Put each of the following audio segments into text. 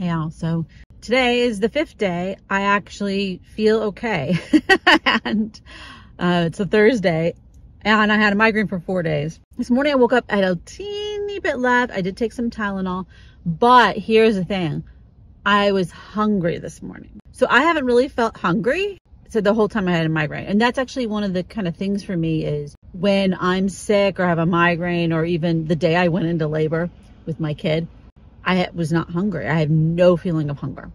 Yeah, so today is the 5th day. I actually feel okay. And it's a Thursday and I had a migraine for 4 days. This morning I woke up, I had a teeny bit left. I did take some Tylenol, but here's the thing. I was hungry this morning. So I haven't really felt hungry the whole time I had a migraine. And that's actually one of the kind of things for me is when I'm sick or have a migraine, or even the day I went into labor with my kid, I was not hungry. I had no feeling of hunger.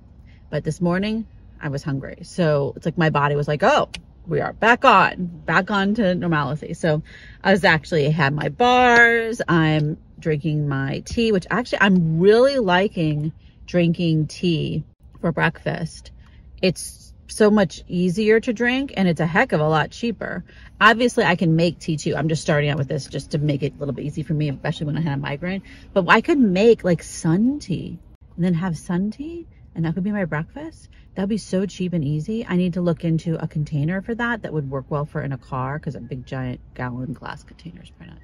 But this morning I was hungry. So it's like my body was like, oh, we are back on to normalcy. So I was actually had my bars. I'm drinking my tea, which actually I'm really liking drinking tea for breakfast. It's so much easier to drink and it's a heck of a lot cheaper. Obviously I can make tea too. I'm just starting out with this just to make it a little bit easy for me, especially when I had a migraine. But I could make like sun tea and then have sun tea, and that could be my breakfast. That'd be so cheap and easy. I need to look into a container for that would work well for in a car, because a big giant gallon glass containers probably not.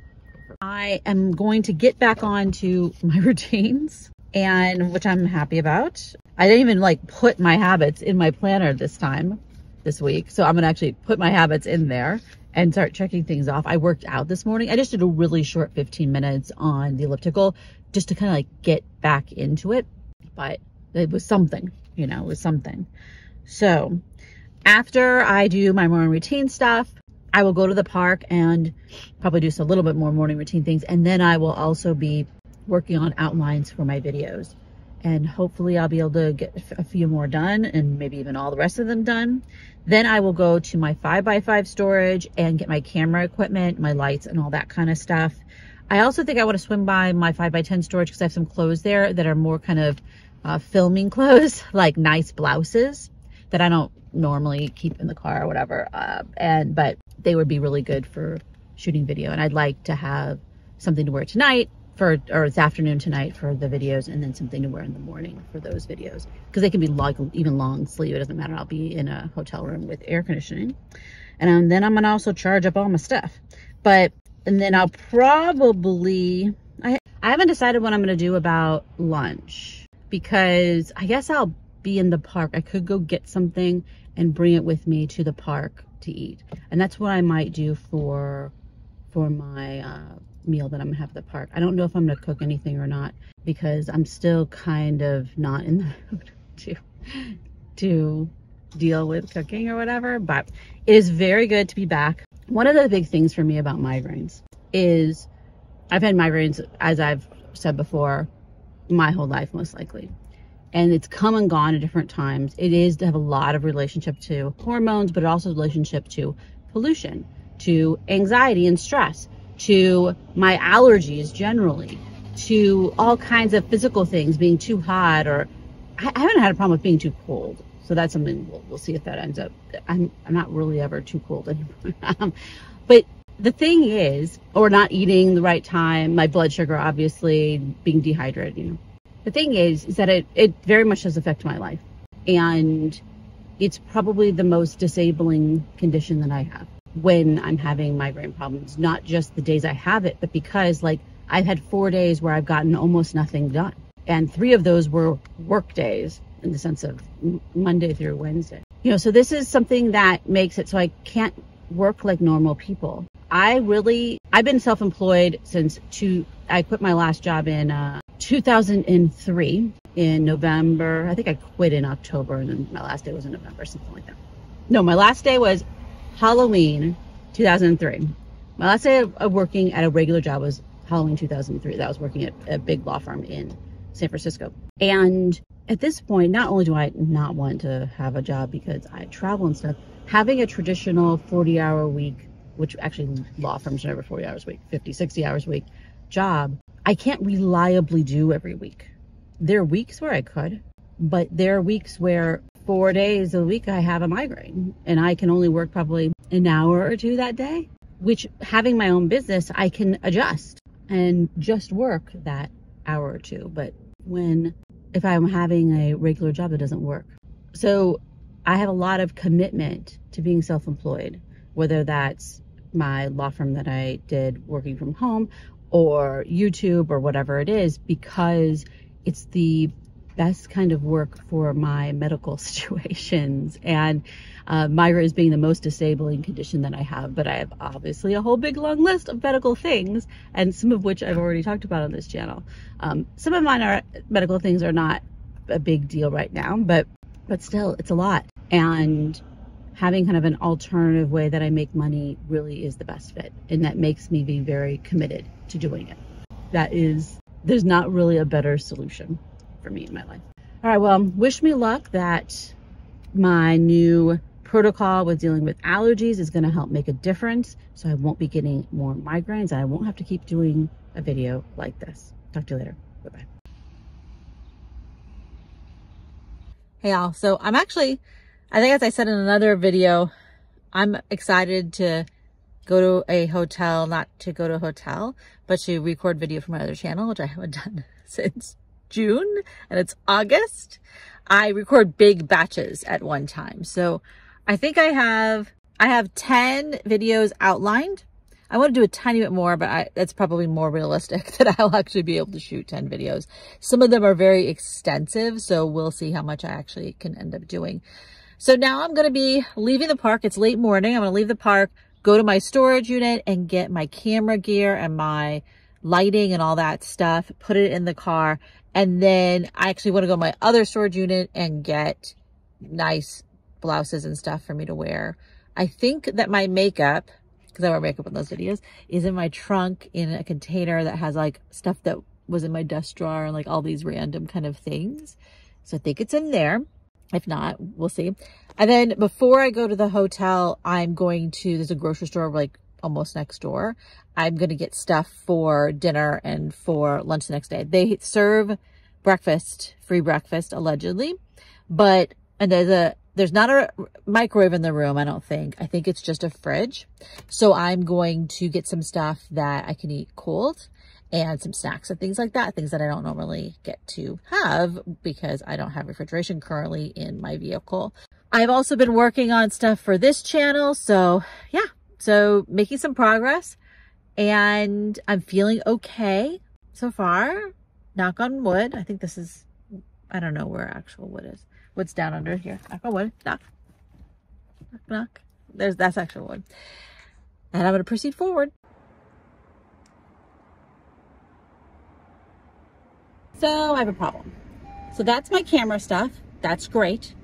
I am going to get back on to my routines, and which I'm happy about. I didn't even like put my habits in my planner this week. So I'm gonna actually put my habits in there and start checking things off. I worked out this morning. I just did a really short 15 minutes on the elliptical just to kind of like get back into it. But it was something, you know, it was something. So after I do my morning routine stuff, I will go to the park and probably do a little bit more morning routine things. And then I will also be working on outlines for my videos. And hopefully I'll be able to get a few more done, and maybe even all the rest of them done. Then I will go to my 5x5 storage and get my camera equipment, my lights and all that kind of stuff. I also think I want to swing by my 5x10 storage because I have some clothes there that are more kind of filming clothes, like nice blouses that I don't normally keep in the car or whatever. But they would be really good for shooting video. And I'd like to have something to wear tonight or this afternoon tonight for the videos, and then something to wear in the morning for those videos, because they can be even long sleeve. It doesn't matter. I'll be in a hotel room with air conditioning. And then I'm going to also charge up all my stuff. And then I'll probably, I haven't decided what I'm going to do about lunch, because I guess I'll be in the park. I could go get something and bring it with me to the park to eat. And that's what I might do for my meal that I'm gonna have at the park. I don't know if I'm gonna cook anything or not, because I'm still kind of not in the mood to deal with cooking or whatever. But it is very good to be back. One of the big things for me about migraines is I've had migraines, as I've said before, my whole life most likely, and it's come and gone at different times. It is to have a lot of relationship to hormones, but also relationship to pollution, to anxiety and stress, to my allergies generally, to all kinds of physical things, being too hot, or I haven't had a problem with being too cold. So that's something we'll see if that ends up. I'm not really ever too cold anymore. But the thing is, or not eating the right time, my blood sugar, obviously, being dehydrated, you know. The thing is that it very much does affect my life. And it's probably the most disabling condition that I have when I'm having migraine problems. Not just the days I have it, but because like I've had 4 days where I've gotten almost nothing done. And 3 of those were work days, in the sense of Monday through Wednesday. You know, so this is something that makes it so I can't work like normal people. I've been self-employed since I quit my last job in 2003 in November. I think I quit in October, and then my last day was in November, something like that. No, my last day was Halloween 2003. My last day of working at a regular job was Halloween 2003. That was working at a big law firm in San Francisco. And at this point, not only do I not want to have a job because I travel and stuff, having a traditional 40-hour week, which actually law firms are never 40 hours a week, 50, 60 hours a week job, I can't reliably do every week. There are weeks where I could, but there are weeks where 4 days a week I have a migraine and I can only work probably an hour or two that day, which, having my own business, I can adjust and just work that hour or two. But if I'm having a regular job, it doesn't work. So I have a lot of commitment to being self-employed, whether that's my law firm that I did working from home or YouTube or whatever it is, because it's the best kind of work for my medical situations, and migraines being the most disabling condition that I have. But I have obviously a whole big long list of medical things, and some of which I've already talked about on this channel. Some of mine medical things are not a big deal right now, but still, it's a lot. And having kind of an alternative way that I make money really is the best fit, and that makes me be very committed to doing it. There's not really a better solution for me in my life. All right, well, wish me luck that my new protocol with dealing with allergies is going to help make a difference, so I won't be getting more migraines and I won't have to keep doing a video like this. Talk to you later. Bye-bye. Hey y'all, so I think as I said in another video, I'm excited to go to a hotel, not to go to a hotel, but to record video for my other channel, which I haven't done since June, and it's August. I record big batches at one time. So I think I have 10 videos outlined. I want to do a tiny bit more, but that's probably more realistic that I'll actually be able to shoot 10 videos. Some of them are very extensive, so we'll see how much I actually can end up doing. So now I'm going to be leaving the park. It's late morning. I'm going to leave the park, go to my storage unit and get my camera gear and my lighting and all that stuff, put it in the car. And then I actually want to go to my other storage unit and get nice blouses and stuff for me to wear. I think that my makeup, because I wear makeup in those videos, is in my trunk in a container that has like stuff that was in my desk drawer and like all these random kind of things. So I think it's in there. If not, we'll see. And then before I go to the hotel, there's a grocery store like almost next door. I'm going to get stuff for dinner and for lunch the next day. They serve breakfast, free breakfast, allegedly, and there's not a microwave in the room, I don't think. I think it's just a fridge. So I'm going to get some stuff that I can eat cold and some snacks and things like that, things that I don't normally get to have because I don't have refrigeration currently in my vehicle. I've also been working on stuff for this channel. So yeah, so making some progress, and I'm feeling okay so far. Knock on wood. I think this is, I don't know where actual wood is. What's down under here? Knock on wood. Knock. Knock, knock. That's actual wood. And I'm going to proceed forward. So I have a problem. So that's my camera stuff. That's great.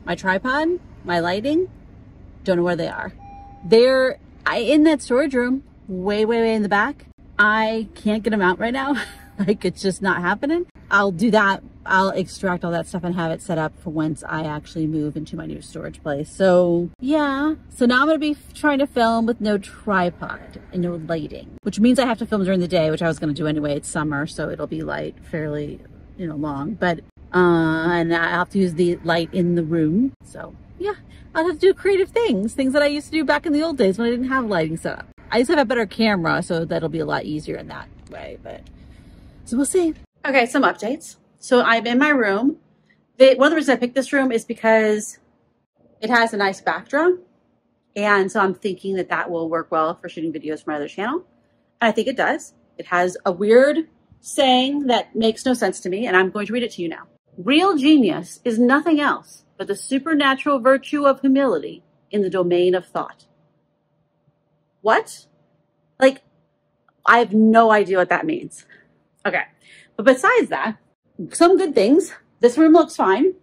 My tripod, my lighting, don't know where they are. They're in that storage room, way in the back. I can't get them out right now. Like, it's just not happening. I'll do that. I'll extract all that stuff and have it set up for once I actually move into my new storage place. So yeah, so now I'm going to be trying to film with no tripod and no lighting, which means I have to film during the day, which I was going to do anyway. It's summer, so it'll be light, fairly, long, but and I have to use the light in the room. So yeah, I'll have to do creative things that I used to do back in the old days when I didn't have lighting set up. I used to have a better camera, so that'll be a lot easier in that way, but so we'll see. Okay, some updates. So I'm in my room. One of the reasons I picked this room is because it has a nice backdrop. And so I'm thinking that will work well for shooting videos for my other channel. And I think it does. It has a weird saying that makes no sense to me, and I'm going to read it to you now. Real genius is nothing else but the supernatural virtue of humility in the domain of thought. What? Like, I have no idea what that means. Okay. But besides that, some good things. This room looks fine.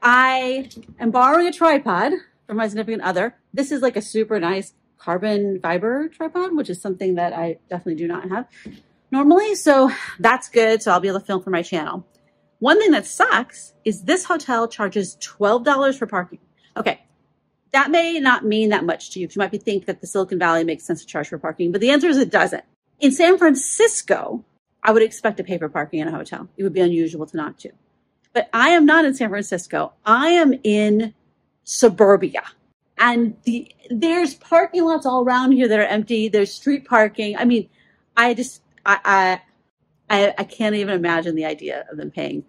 I am borrowing a tripod from my significant other. This is like a super nice carbon fiber tripod, which is something that I definitely do not have normally. So that's good. So I'll be able to film for my channel. One thing that sucks is this hotel charges $12 for parking. Okay. That may not mean that much to you. You might think that the Silicon Valley makes sense to charge for parking, but the answer is it doesn't. In San Francisco, I would expect to pay for parking in a hotel. It would be unusual to not to. But I am not in San Francisco. I am in suburbia. And there's parking lots all around here that are empty. There's street parking. I mean, I can't even imagine the idea of them paying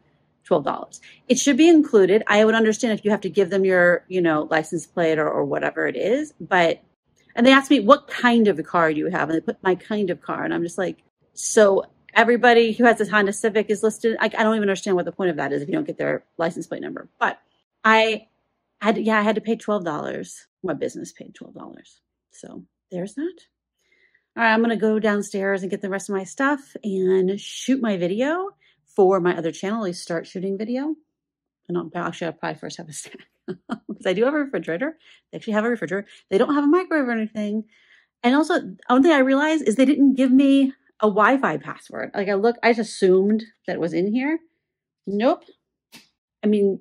$12. It should be included. I would understand if you have to give them your, license plate or whatever it is. And they asked me, what kind of a car do you have? And they put my kind of car. And I'm just like, so everybody who has this Honda Civic is listed. I don't even understand what the point of that is if you don't get their license plate number. But I had to pay $12. My business paid $12. So there's that. All right, I'm going to go downstairs and get the rest of my stuff and shoot my video for my other channel, at least start shooting video. And I'll probably first have a snack because I do have a refrigerator. They actually have a refrigerator. They don't have a microwave or anything. And also, one thing I realized is they didn't give me a Wi-Fi password. Like I just assumed that it was in here. Nope. I mean,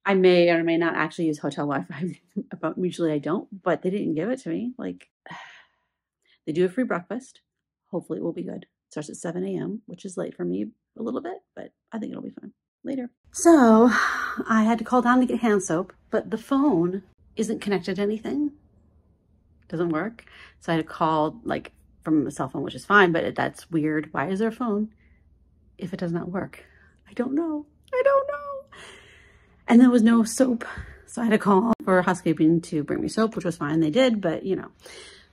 I may or may not actually use hotel Wi-Fi. Usually I don't, but they didn't give it to me. Like, they do a free breakfast. Hopefully it will be good. It starts at 7 a.m., which is late for me a little bit, but I think it'll be fine later. So I had to call down to get hand soap, but the phone isn't connected to anything. Doesn't work. So I had to call like from a cell phone, which is fine, but that's weird. Why is there a phone if it does not work? I don't know. I don't know. And there was no soap. So I had to call for housekeeping to bring me soap, which was fine. They did, but you know.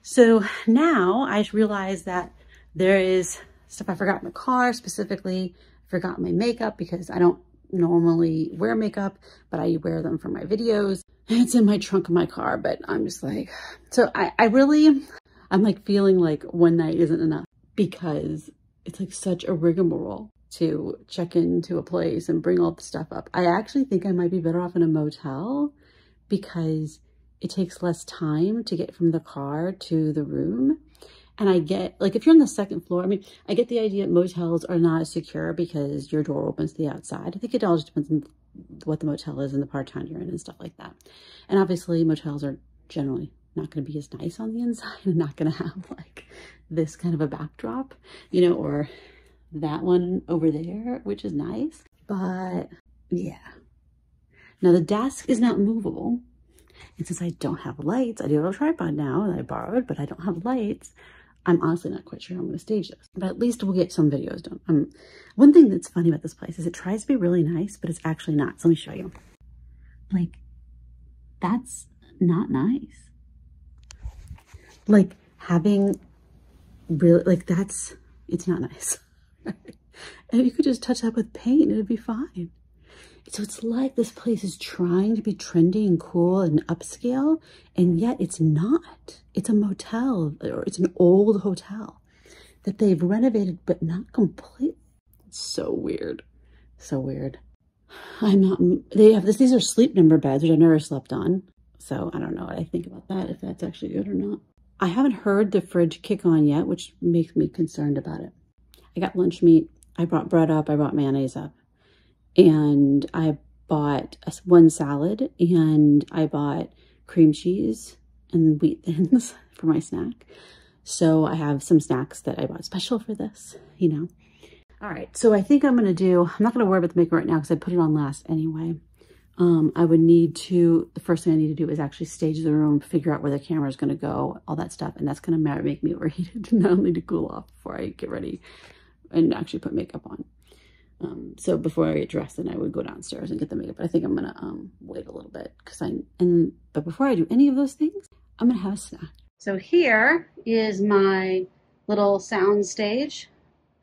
So now I realize that there is stuff I forgot in the car, specifically forgot my makeup because I don't normally wear makeup, but I wear them for my videos. It's in my trunk of my car, but I'm just like, so I'm like feeling like one night isn't enough because it's like such a rigmarole to check into a place and bring all the stuff up. I actually think I might be better off in a motel because it takes less time to get from the car to the room. And I get, like, if you're on the second floor, I mean, I get the idea motels are not as secure because your door opens to the outside. I think it all just depends on what the motel is and the part of town you're in and stuff like that. And obviously motels are generally not going to be as nice on the inside and not going to have like this kind of a backdrop, you know, or that one over there, which is nice. But yeah. Now the desk is not movable. And since I don't have lights, I do have a tripod now that I borrowed, but I don't have lights. I'm honestly not quite sure how I'm going to stage this, but at least we'll get some videos done. One thing that's funny about this place is it tries to be really nice, but it's actually not. So let me show you. Like, that's not nice. Like having really, like it's not nice. And you could just touch that with paint and it'd be fine. So it's like this place is trying to be trendy and cool and upscale, and yet it's not. It's a motel, or it's an old hotel that they've renovated, but not completely. It's so weird. So weird. These are sleep number beds, which I've never slept on. So I don't know what I think about that, if that's actually good or not. I haven't heard the fridge kick on yet, which makes me concerned about it. I got lunch meat. I brought bread up. I brought mayonnaise up. And I bought one salad and I bought cream cheese and wheat thins for my snack. So I have some snacks that I bought special for this, you know. All right, so I think I'm not going to worry about the makeup right now because I put it on last anyway. I would need to, the first thing I need to do is actually stage the room, figure out where the camera is going to go, all that stuff. And that's going to make me overheated, not only to cool off before I get ready and actually put makeup on. So before I get dressed, then I would go downstairs and get the makeup. But I think I'm gonna wait a little bit but before I do any of those things, I'm gonna have a snack. So here is my little sound stage.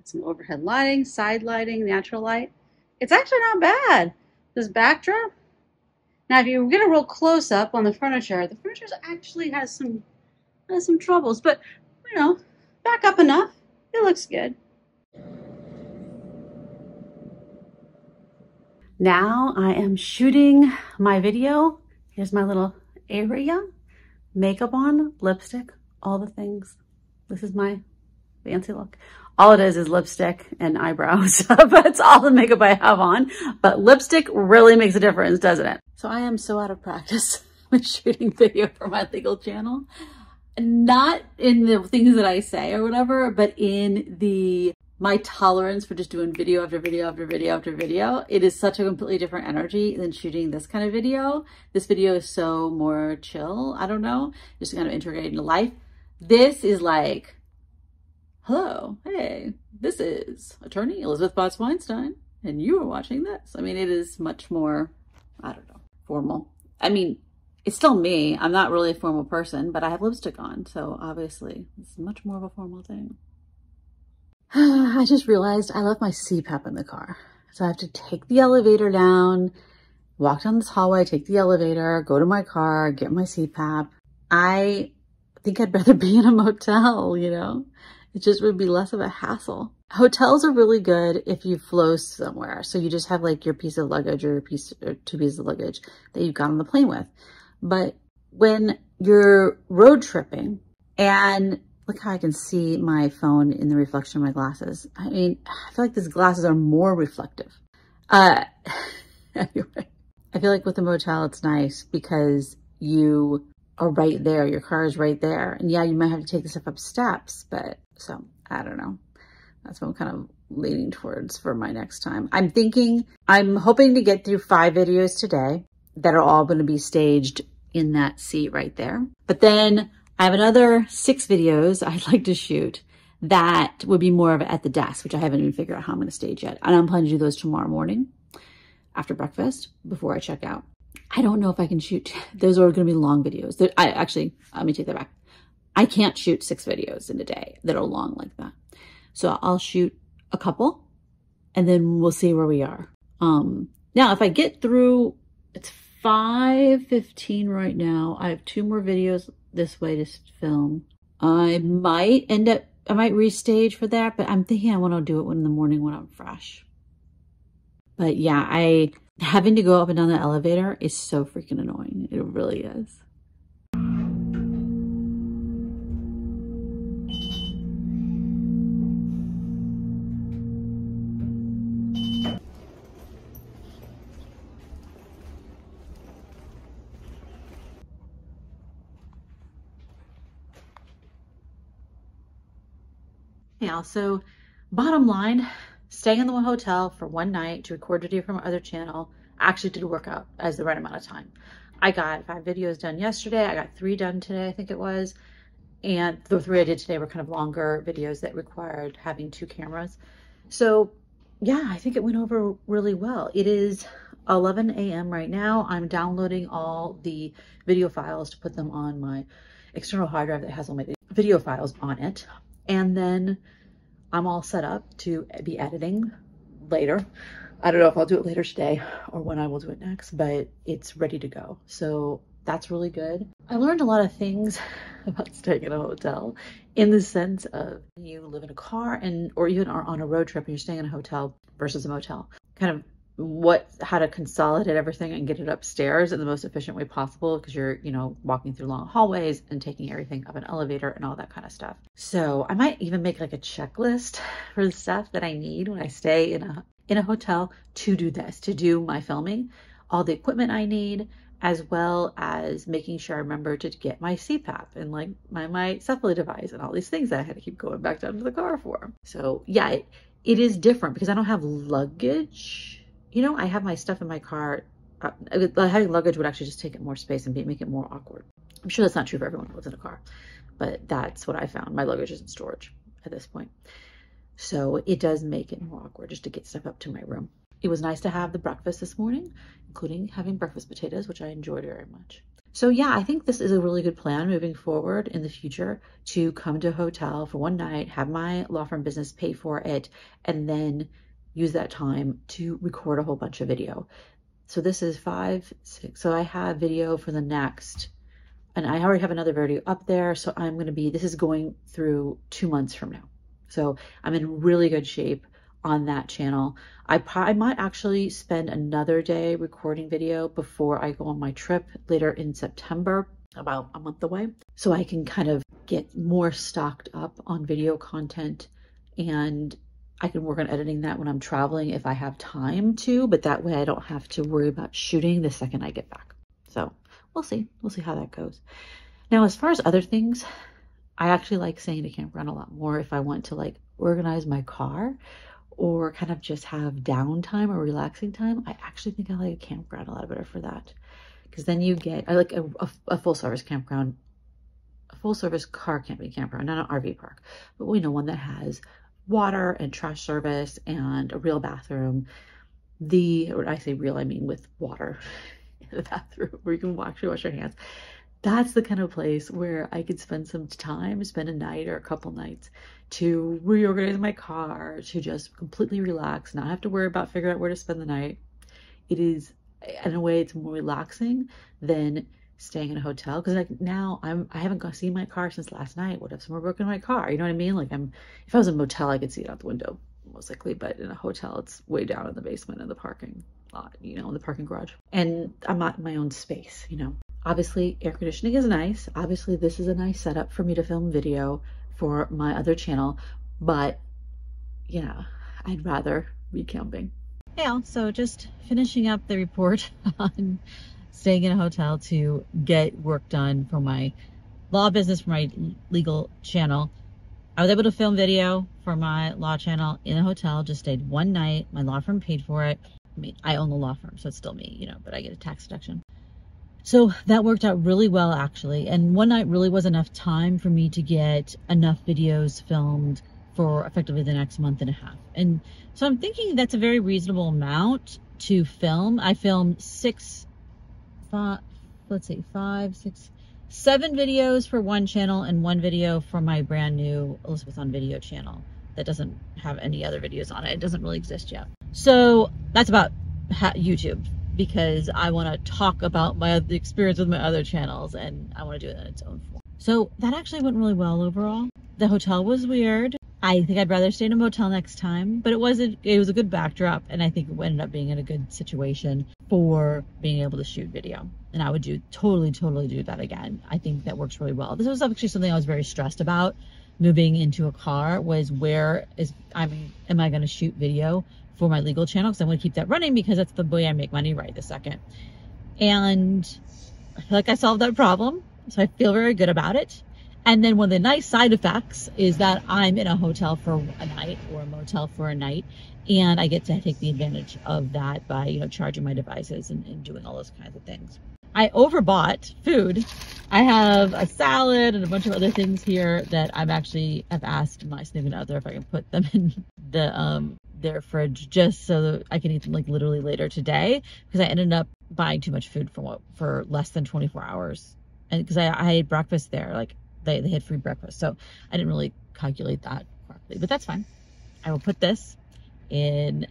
Some overhead lighting, side lighting, natural light. It's actually not bad. This backdrop. Now, if you get a real close up on the furniture actually has some troubles, but you know, back up enough. It looks good. Now I am shooting my video. Here's my little area. Makeup on, lipstick, all the things. This is my fancy look. All it is lipstick and eyebrows. That's all the makeup I have on. But lipstick really makes a difference, doesn't it? So I am so out of practice with shooting video for my legal channel. Not in the things that I say or whatever, but in my tolerance for just doing video after video after video after video. It is such a completely different energy than shooting this kind of video. This video is so more chill. I don't know, just kind of integrated into life. This is like, hello, hey, this is attorney Elizabeth Potts Weinstein, and you are watching this. I mean, it is much more, I don't know, formal. I mean, it's still me. I'm not really a formal person, but I have lipstick on. So obviously it's much more of a formal thing. I just realized I left my CPAP in the car. So I have to take the elevator down, walk down this hallway, take the elevator, go to my car, get my CPAP. I think I'd rather be in a motel, you know? It just would be less of a hassle. Hotels are really good if you flow somewhere. So you just have like your piece of luggage or two pieces of luggage that you've got on the plane with. But when you're road tripping, and look how I can see my phone in the reflection of my glasses. I mean, I feel like these glasses are more reflective. Anyway, I feel like with a motel, it's nice because you are right there. Your car is right there. And yeah, you might have to take the stuff up steps, but so I don't know. That's what I'm kind of leaning towards for my next time. I'm hoping to get through 5 videos today that are all going to be staged in that seat right there. But then I have another 6 videos I'd like to shoot that would be more of at the desk, which I haven't even figured out how I'm going to stage yet. And I'm planning to do those tomorrow morning after breakfast before I check out. I don't know if I can shoot. Those are going to be long videos. Let me take that back. I can't shoot 6 videos in a day that are long like that. So I'll shoot a couple and then we'll see where we are. Now, if I get through, it's 5:15 right now. I have 2 more videos this way to film. I might restage for that, but I'm thinking I want to do it in the morning when I'm fresh. But yeah, having to go up and down the elevator is so freaking annoying. It really is. Yeah, so bottom line, staying in the hotel for one night to record video from our other channel actually did work out as the right amount of time. I got 5 videos done yesterday. I got 3 done today, I think it was. And the 3 I did today were kind of longer videos that required having 2 cameras. So yeah, I think it went over really well. It is 11 a.m. right now. I'm downloading all the video files to put them on my external hard drive that has all my video files on it. And then I'm all set up to be editing later. I don't know if I'll do it later today or when I will do it next, but it's ready to go. So that's really good. I learned a lot of things about staying in a hotel in the sense of you live in a car or even are on a road trip and you're staying in a hotel versus a motel. Kind of how to consolidate everything and get it upstairs in the most efficient way possible, because you're, walking through long hallways and taking everything up an elevator and all that kind of stuff. So I might even make like a checklist for the stuff that I need when I stay in a hotel to do this, to do my filming, all the equipment I need, as well as making sure I remember to get my CPAP and like my Cephala device and all these things that I had to keep going back down to the car for. So yeah, it is different because I don't have luggage. I have my stuff in my car. Having luggage would actually just take up more space and make it more awkward. I'm sure that's not true for everyone who lives in a car, but that's what I found. My luggage is in storage at this point. So it does make it more awkward just to get stuff up to my room. It was nice to have the breakfast this morning, including having breakfast potatoes, which I enjoyed very much. So yeah, I think this is a really good plan moving forward in the future to come to a hotel for one night, have my law firm business pay for it, and then use that time to record a whole bunch of video. So this is 5, 6. So I have video for the next, and I already have another video up there. So this is going through 2 months from now. So I'm in really good shape on that channel. I might actually spend another day recording video before I go on my trip later in September, about a month away. So I can kind of get more stocked up on video content, and I can work on editing that when I'm traveling if I have time to, but that way I don't have to worry about shooting the second I get back. So we'll see. We'll see how that goes. Now, as far as other things, I actually like staying in a campground a lot more if I want to like organize my car or kind of just have downtime or relaxing time. I actually think I like a campground a lot better for that, because then I like a full service campground, a full service car campground, not an RV park, but one that has water and trash service and a real bathroom. When I say real, I mean with water in the bathroom where you can actually wash your hands. that's the kind of place where I could spend some time, spend a night or a couple nights to reorganize my car, to just completely relax, not have to worry about figuring out where to spend the night. It is, in a way, it's more relaxing than staying in a hotel, because like now I haven't seen my car since last night. What if someone broke into my car? You know what I mean? Like if I was in a motel, I could see it out the window most likely, but in a hotel, it's way down in the basement in the parking lot, you know, in the parking garage, and I'm not in my own space, you know. Obviously, air conditioning is nice. Obviously, this is a nice setup for me to film video for my other channel, but yeah, I'd rather be camping. Yeah, so just finishing up the report on staying in a hotel to get work done for my law business, for my legal channel. I was able to film video for my law channel in a hotel, just stayed one night. My law firm paid for it. I mean, I own the law firm, so it's still me, you know, but I get a tax deduction. So that worked out really well, actually. And one night really was enough time for me to get enough videos filmed for effectively the next month and a half. And so I'm thinking that's a very reasonable amount to film. I filmed 7 videos for one channel and 1 video for my brand new Elizabeth on Video channel that doesn't have any other videos on it. It doesn't really exist yet. So that's about YouTube, because I want to talk about the experience with my other channels, and I want to do it in its own form. So that actually went really well overall. The hotel was weird. I think I'd rather stay in a motel next time, but it was a good backdrop, and I think it ended up being in a good situation for being able to shoot video. And I would totally do that again. I think that works really well. This was actually something I was very stressed about moving into a car, was am I going to shoot video for my legal channel, because I want to keep that running, because that's the way I make money right this second. And I feel like I solved that problem, so I feel very good about it. And then one of the nice side effects is that I'm in a hotel for a night, or a motel for a night, and I get to take the advantage of that by, you know, charging my devices and doing all those kinds of things. I overbought food. I have a salad and a bunch of other things here that I've asked my significant other if I can put them in their fridge, just so that I can eat them like literally later today, because I ended up buying too much food for less than 24 hours. And because I ate breakfast there, like they had free breakfast, so I didn't really calculate that correctly, but that's fine. I will put this in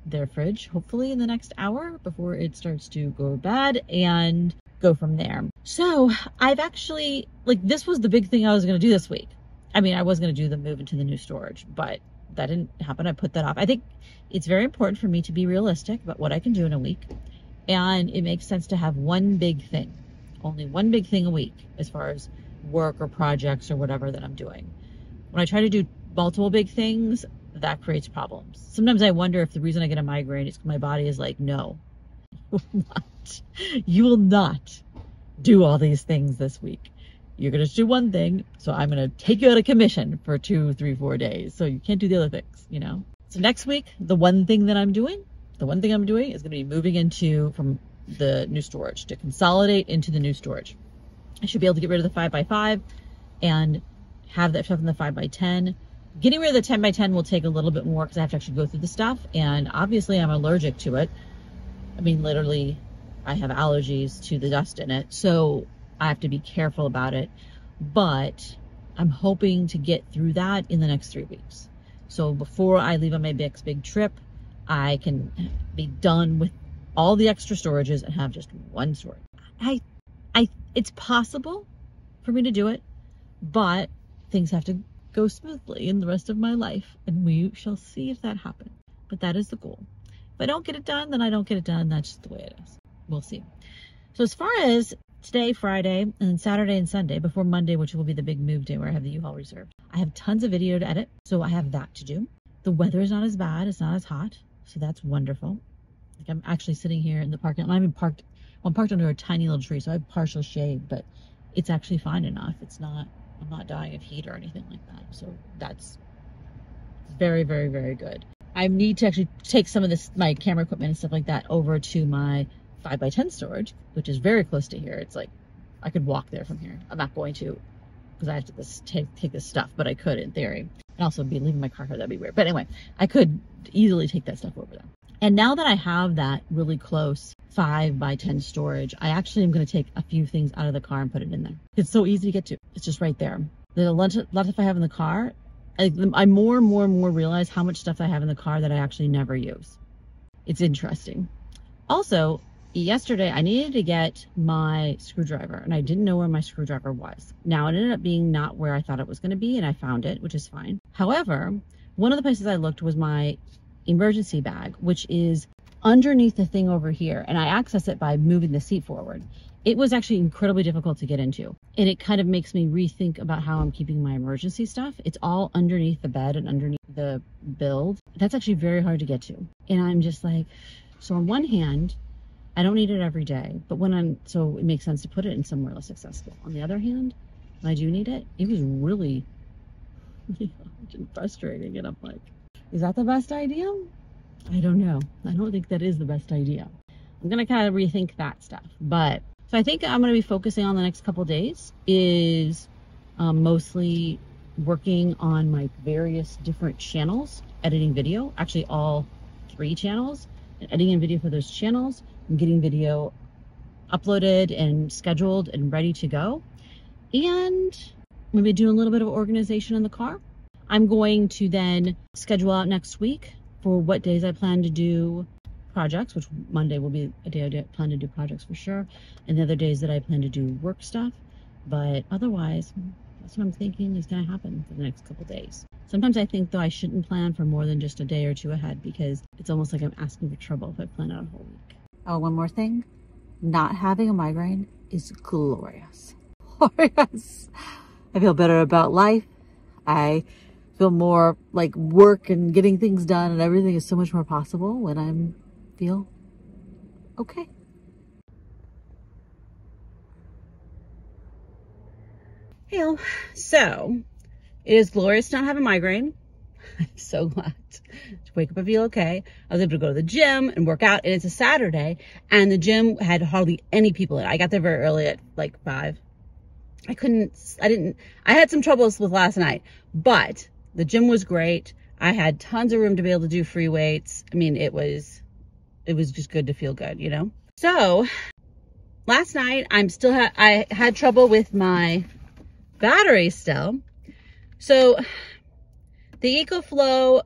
their fridge hopefully in the next hour before it starts to go bad, and go from there. So I've actually, this was the big thing I was going to do this week. I mean, I was going to do the move into the new storage, but that didn't happen. I put that off. I think it's very important for me to be realistic about what I can do in a week, and it makes sense to have one big thing, only one big thing a week, as far as work or projects or whatever that I'm doing. When I try to do multiple big things, that creates problems. Sometimes I wonder if the reason I get a migraine is because my body is like, no, you will not do all these things this week. You're going to do one thing, so I'm going to take you out of commission for 2, 3, 4 days. So you can't do the other things, you know? So next week, the one thing I'm doing is going to be moving from the new storage, to consolidate into the new storage. I should be able to get rid of the 5x5 and have that stuff in the 5x10. Getting rid of the 10x10 will take a little bit more, because I have to actually go through the stuff, and obviously I'm allergic to it. I mean, literally, I have allergies to the dust in it, so I have to be careful about it. But I'm hoping to get through that in the next 3 weeks. So before I leave on my next big trip, I can be done with all the extra storages and have just one storage. It's possible for me to do it, but things have to go smoothly in the rest of my life, and we shall see if that happens. But that is the goal. If I don't get it done, then I don't get it done. That's just the way it is. We'll see. So as far as today, Friday, and then Saturday and Sunday, before Monday, which will be the big move day where I have the U-Haul reserved, I have tons of video to edit, so I have that to do. The weather is not as bad. It's not as hot, so that's wonderful. Like, I'm actually sitting here in the parking lot. I'm parked under a tiny little tree, so I have partial shade, but it's actually fine enough. I'm not dying of heat or anything like that. So that's very, very, very good. I need to actually take some of my camera equipment and stuff like that over to my 5x10 storage, which is very close to here. It's like, I could walk there from here. I'm not going to, because I have to take this stuff, but I could in theory. And also be leaving my car here, that'd be weird. But anyway, I could easily take that stuff over there. And now that I have that really close 5x10 storage, I actually am going to take a few things out of the car and put it in there. It's so easy to get to. It's just right there. The lot of stuff I have in the car, I more and more realize how much stuff I have in the car that I actually never use. It's interesting. Also, yesterday I needed to get my screwdriver and I didn't know where my screwdriver was. Now it ended up being not where I thought it was going to be, and I found it, which is fine. However, one of the places I looked was my emergency bag, which is underneath the thing over here, and I access it by moving the seat forward. It was actually incredibly difficult to get into, and it kind of makes me rethink about how I'm keeping my emergency stuff. It's all underneath the bed and underneath the build. That's actually very hard to get to, and I'm just like, so on one hand, I don't need it every day, but so it makes sense to put it in somewhere less accessible. On the other hand, when I do need it, it was really hard and frustrating, and I'm like, is that the best idea? I don't know. I don't think that is the best idea. I'm gonna kind of rethink that stuff. But so I think I'm gonna be focusing on the next couple days is mostly working on my various different channels, editing video, actually all 3 channels, and editing video for those channels, and getting video uploaded and scheduled and ready to go. And maybe do a little bit of organization in the car. I'm going to then schedule out next week for what days I plan to do projects, which Monday will be a day I plan to do projects for sure, and the other days that I plan to do work stuff. But otherwise, that's what I'm thinking is going to happen for the next couple days. Sometimes I think, though, I shouldn't plan for more than just a day or 2 ahead, because it's almost like I'm asking for trouble if I plan out a whole week. Oh, one more thing. Not having a migraine is glorious. Glorious. I feel better about life. I feel more like work and getting things done, and everything is so much more possible when I feel okay. Hey, so it is glorious to not have a migraine. I'm so glad to wake up and feel okay. I was able to go to the gym and work out, and it's a Saturday, and the gym had hardly any people in it. I got there very early at like 5. I had some troubles with last night, but the gym was great. I had tons of room to be able to do free weights. I mean, it was just good to feel good, you know? So last night I had trouble with my battery still. So the EcoFlow,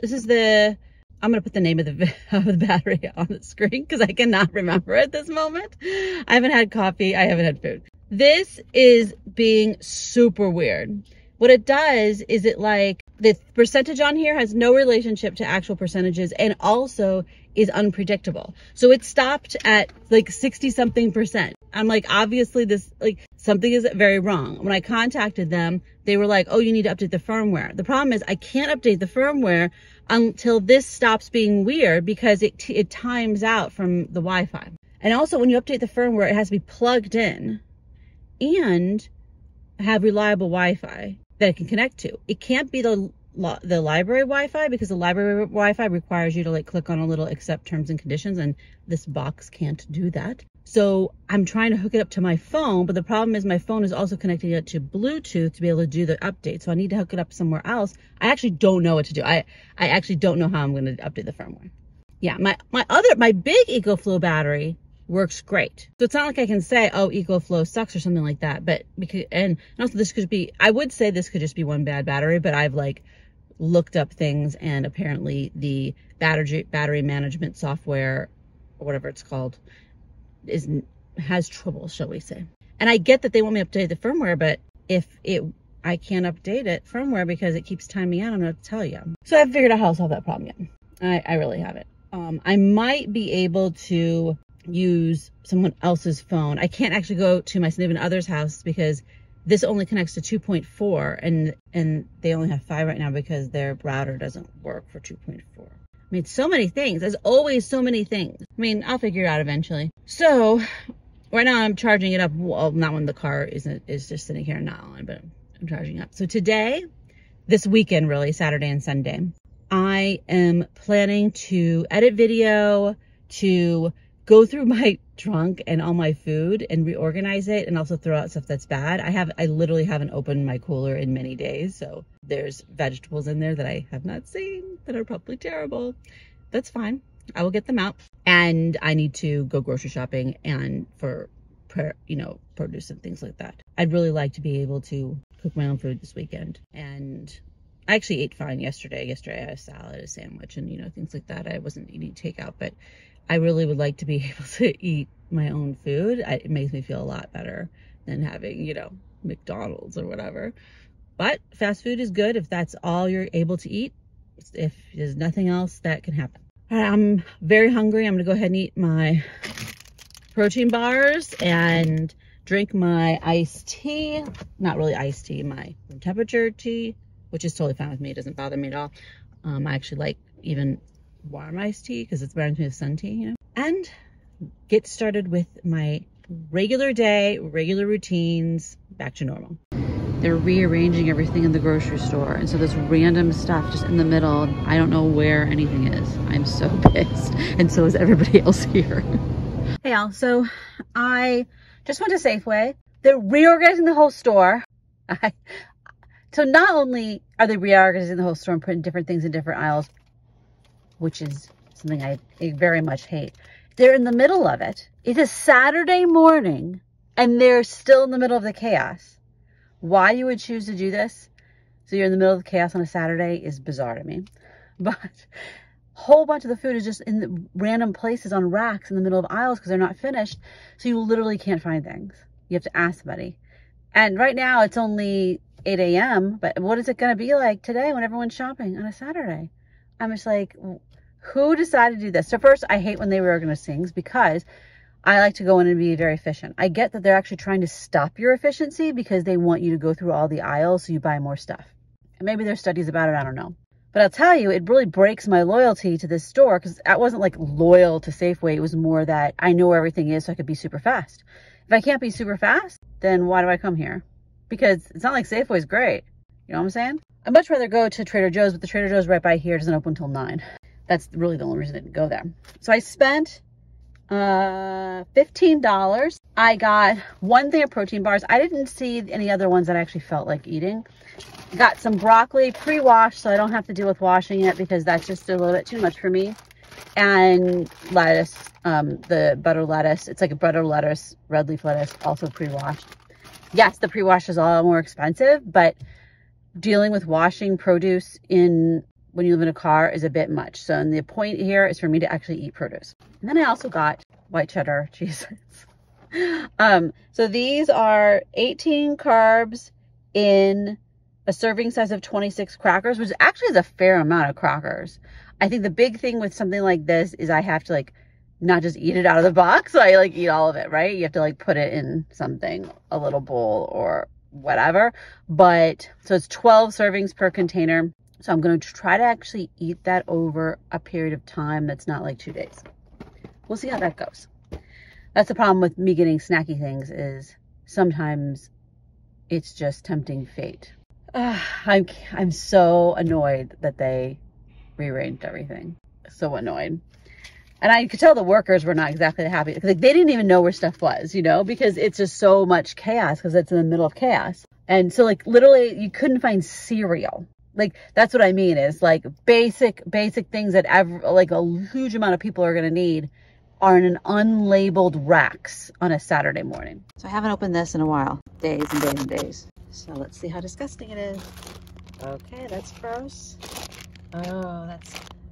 I'm going to put the name of the battery on the screen because I cannot remember at this moment. I haven't had coffee. I haven't had food. This is being super weird. What it does is the percentage on here has no relationship to actual percentages, and also is unpredictable. So it stopped at like 60 something percent. I'm like, obviously something is very wrong. When I contacted them, they were like, oh, you need to update the firmware. The problem is I can't update the firmware until this stops being weird, because it times out from the Wi-Fi. And also when you update the firmware, it has to be plugged in and have reliable Wi-Fi that it can connect to. It can't be the library Wi-Fi, because the library Wi-Fi requires you to click on a little accept terms and conditions, and this box can't do that. So I'm trying to hook it up to my phone, but the problem is my phone is also connecting it to Bluetooth to be able to do the update. So I need to hook it up somewhere else. I actually don't know what to do. I actually don't know how I'm going to update the firmware. Yeah, my big EcoFlow battery works great. So it's not like I can say, oh, EcoFlow sucks or something like that. But and also I would say this could just be one bad battery, but I've looked up things, and apparently the battery management software, or whatever it's called, has trouble, shall we say. And I get that they want me to update the firmware, but if I can't update it firmware because it keeps timing out, I'm going to tell you. So I haven't figured out how to solve that problem yet. I really haven't. I might be able to use someone else's phone. I can't actually go to my significant other's house because this only connects to 2.4, and they only have 5 right now because their router doesn't work for 2.4. I mean, so many things. There's always so many things. I mean, I'll figure it out eventually. So right now I'm charging it up. Well, not when the car is just sitting here not on, but I'm charging up. So today, this weekend really, Saturday and Sunday, I am planning to edit video, to go through my trunk and all my food and reorganize it, and also throw out stuff that's bad. I literally haven't opened my cooler in many days, so there's vegetables in there that I have not seen that are probably terrible. That's fine. I will get them out. And I need to go grocery shopping and for, you know, produce and things like that. I'd really like to be able to cook my own food this weekend. And I actually ate fine yesterday. Yesterday I had a salad, a sandwich, and, you know, things like that. I wasn't eating takeout, but I really would like to be able to eat my own food. It makes me feel a lot better than having, you know, McDonald's or whatever. But fast food is good if that's all you're able to eat. If there's nothing else that can happen. All right, I'm very hungry. I'm gonna go ahead and eat my protein bars and drink my iced tea. Not really iced tea, my room temperature tea, which is totally fine with me. It doesn't bother me at all. I actually like even warm iced tea because it reminds me of sun tea, you know. And get started with my regular day, regular routines, back to normal. They're rearranging everything in the grocery store, and so there's random stuff just in the middle. I don't know where anything is. I'm so pissed, and so is everybody else here. Hey y'all, so I just went to Safeway. They're reorganizing the whole store. So not only are they reorganizing the whole store and putting different things in different aisles, which is something I very much hate, they're in the middle of it. It is Saturday morning, and they're still in the middle of the chaos. Why you would choose to do this, so you're in the middle of the chaos on a Saturday, is bizarre to me. But a whole bunch of the food is just in the random places on racks in the middle of aisles because they're not finished. So you literally can't find things. You have to ask somebody. And right now it's only 8 a.m. But what is it going to be like today when everyone's shopping on a Saturday? I'm just like, who decided to do this? So first, I hate when they reorganize things because I like to go in and be very efficient. I get that they're actually trying to stop your efficiency because they want you to go through all the aisles so you buy more stuff. And maybe there's studies about it, I don't know. But I'll tell you, it really breaks my loyalty to this store because I wasn't like loyal to Safeway. It was more that I know where everything is so I could be super fast. If I can't be super fast, then why do I come here? Because it's not like Safeway's great. You know what I'm saying? I'd much rather go to Trader Joe's, but the Trader Joe's right by here doesn't open until 9. That's really the only reason I didn't go there. So I spent $15. I got one thing of protein bars. I didn't see any other ones that I actually felt like eating. Got some broccoli pre-washed so I don't have to deal with washing it because that's just a little bit too much for me. And lettuce, the butter lettuce. It's like a butter lettuce, red leaf lettuce, also pre-washed. Yes, the pre-wash is a lot more expensive, but dealing with washing produce when you live in a car is a bit much. So and the point here is for me to actually eat produce. And then I also got white cheddar cheeses. So these are 18 carbs in a serving size of 26 crackers, which actually is a fair amount of crackers. I think the big thing with something like this is I have to like not just eat it out of the box. So I like eat all of it, right? You have to like put it in something, a little bowl or whatever. But so it's 12 servings per container. So I'm going to try to actually eat that over a period of time that's not like 2 days. We'll see how that goes. That's the problem with me getting snacky things is sometimes it's just tempting fate. I'm so annoyed that they rearranged everything. So annoyed. And I could tell the workers were not exactly happy. Like, they didn't even know where stuff was, you know, because it's just so much chaos because it's in the middle of chaos. And so like literally you couldn't find cereal. Like, that's what I mean is like basic things that like a huge amount of people are going to need are in an unlabeled racks on a Saturday morning. So I haven't opened this in a while, days and days and days. So let's see how disgusting it is. Okay, that's gross. Oh,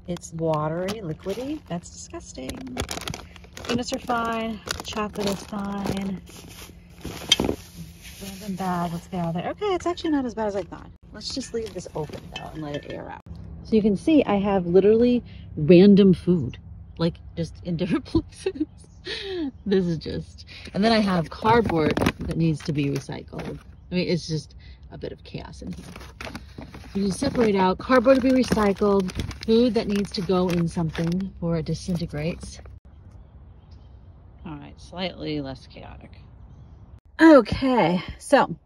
it's watery, liquidy. That's disgusting. Peanuts are fine. Chocolate is fine. Random bag, let's get out of there. Okay, it's actually not as bad as I thought. Let's just leave this open though and let it air out. So you can see I have literally random food, like just in different places. This is just, and then I have cardboard that needs to be recycled. I mean, it's just a bit of chaos in here. You separate out cardboard to be recycled, food that needs to go in something before it disintegrates. All right, slightly less chaotic. Okay, so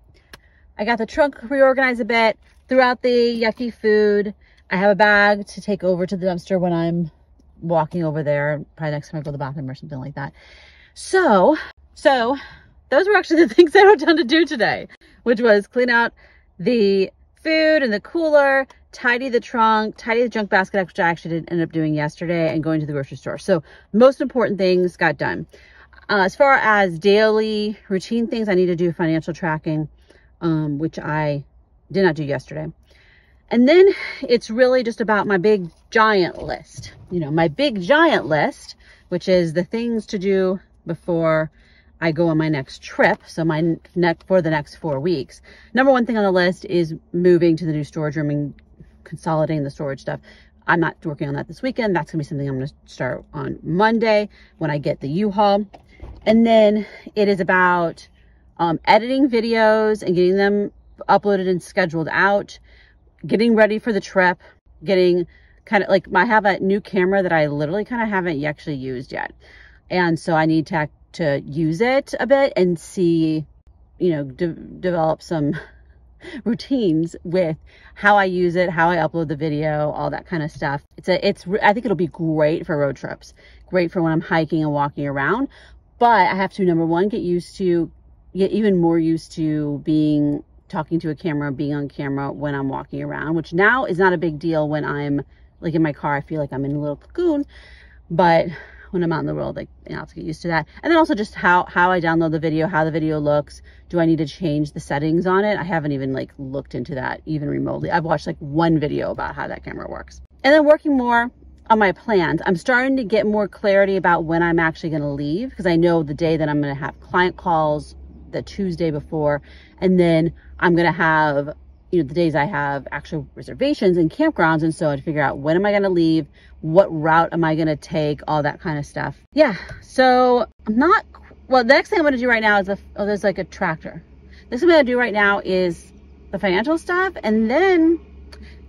I got the trunk reorganized a bit, threw out the yucky food. I have a bag to take over to the dumpster when I'm walking over there, probably next time I go to the bathroom or something like that. So those were actually the things I wrote down to do today, which was clean out the food in the cooler, tidy the trunk, tidy the junk basket, which I actually did end up doing yesterday, and going to the grocery store. So most important things got done. As far as daily routine things, I need to do financial tracking, which I did not do yesterday. And then it's really just about my big giant list, my big giant list, which is the things to do before I go on my next trip. So for the next 4 weeks. Number one thing on the list is moving to the new storage room and consolidating the storage stuff. I'm not working on that this weekend. That's gonna be something I'm gonna start on Monday when I get the U-Haul. And then it is about editing videos and getting them uploaded and scheduled out, getting ready for the trip, getting kind of like, I have a new camera that I literally kind of haven't actually used yet. And so I need to use it a bit and see, develop some routines with how I use it, how I upload the video, all that kind of stuff. I think it'll be great for road trips, great for when I'm hiking and walking around. But I have to, number one, get even more used to talking to a camera, being on camera when I'm walking around, which now is not a big deal. When I'm like in my car, I feel like I'm in a little cocoon, but when I'm out in the world, like, I have to get used to that. And then also just how I download the video, how the video looks. Do I need to change the settings on it? I haven't even looked into that even remotely. I've watched one video about how that camera works. And then working more on my plans. I'm starting to get more clarity about when I'm actually going to leave, because I know the day that I'm going to have client calls, the Tuesday before, and then I'm going to have, the days I have actual reservations and campgrounds. And so I'd figure out, when am I going to leave? What route am I going to take? All that kind of stuff. Yeah. So the next thing I'm going to do right now is there's a tractor. This is what I'm going to do right now is the financial stuff. And then,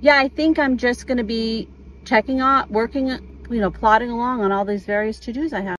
I think I'm just going to be checking out, working, plodding along on all these various to-dos I have.